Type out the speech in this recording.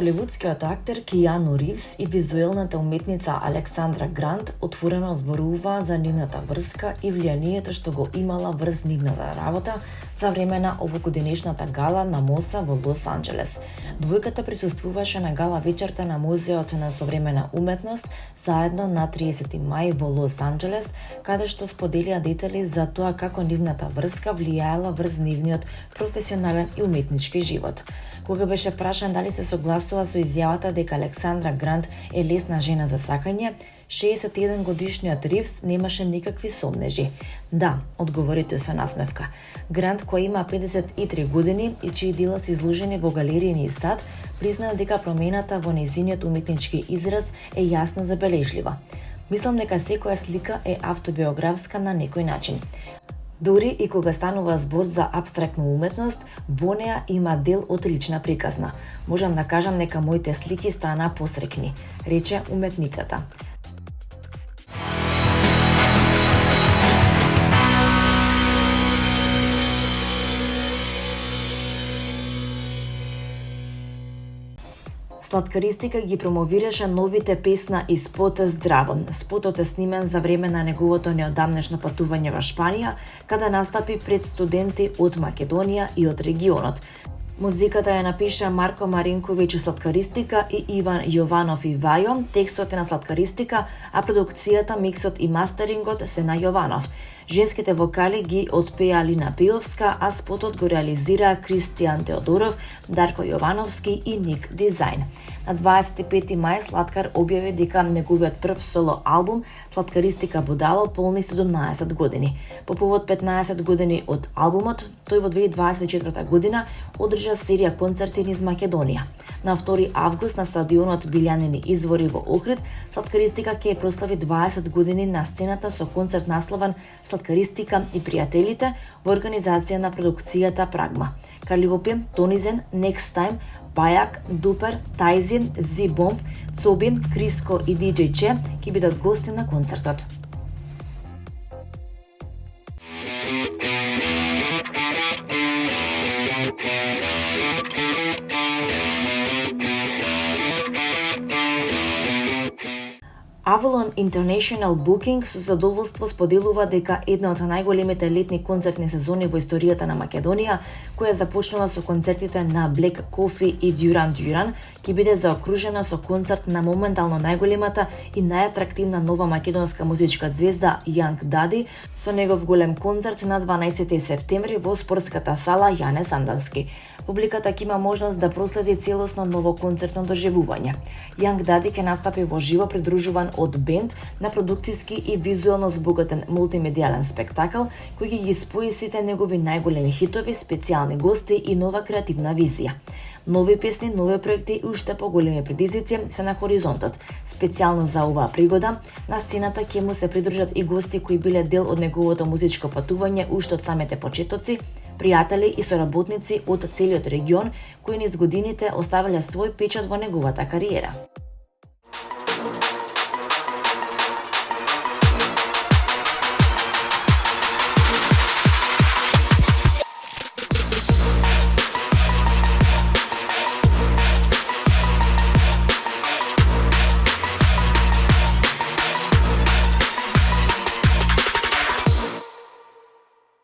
Холивудскиот актер Кијану Ривз и визуелната уметница Александра Грант отворено зборуваа за нивната врска и влијанието што го имала врз нивната работа за време на овогодинешната гала на МОСА во Лос Анџелес. Двојката присуствуваше на гала вечерта на Музеот на современа уметност заедно на 30 мај во Лос Анџелес, каде што споделија детали за тоа како нивната врска влијаела врз нивниот професионален и уметнички живот. Кога беше прашан дали се согласува со изјавата дека Александра Грант е лесна жена за сакање, 61 годишниот Ривз немаше никакви сомнежи. Да, одговори тој со насмевка. Грант, која има 53 години и чии дела се изложени во галеријни сад, призна дека промената во нејзиниот уметнички израз е јасно забележлива. Мислам дека секоја слика е автобиографска на некој начин. Дури и кога станува збор за апстрактна уметност, во неа има дел од лична приказна. Можам да кажам дека моите слики стана посрекни, рече уметницата. Сладкаристика ги промовираше новите песна и спот Здраво. Спотот е снимен за време на неговото неодамнешно патување во Шпанија, каде настапи пред студенти од Македонија и од регионот. Музиката ја напиша Марко Маринковиќ Сладкаристика и Иван Јованов и Вајо, текстот е на Сладкаристика, а продукцијата, миксот и мастерингот се на Јованов. Женските вокали ги отпеа Алина Пиловска, а спотот го реализираа Кристијан Теодоров, Дарко Јовановски и Ник Дизајн. На 25 мај Сладкар објави дека неговиот прв соло албум Сладкаристика Будало полни 17 години. По повод 15 години од албумот, тој во 2024 година одржа серија концерти низ Македонија. На 2 август на стадионот Билјанини извори во Охрид, Сладкаристика ќе прослави 20 години на сцената со концерт наслован Сладкаристика и пријателите во организација на продукцијата Прагма. Калиопи, Тонизен, Next Time, Бајак, Дупер, Тајзин, Зи Бомб, Цоби, Криско и DJ Че ќе бидат гости на концертот. Avalon International Booking со задоволство споделува дека една од најголемите летни концертни сезони во историјата на Македонија, која започнува со концертите на Black Coffee и Duran Duran, ќе биде заокружена со концерт на моментално најголемата и најатрактивна нова македонска музичка ѕвезда Young Daddy со негов голем концерт на 12 септември во спортската сала Јане Сандански. Публиката ќе има можност да проследи целосно ново концертно доживување. Young Daddy ќе настапи во живо придружуван од бенд на продукциски и визуелно збогатен мултимедијален спектакл кој ги спои сите негови најголеми хитови, специјални гости и нова креативна визија. Нови песни, нови проекти и уште поголеми предизвици се на хоризонтот. Специјално за оваа пригода, на сцената ќе му се придружат и гости кои биле дел од неговото музичко патување уште од самите почетоци, пријатели и соработници од целиот регион кои низ годините оставиле свој печат во неговата кариера.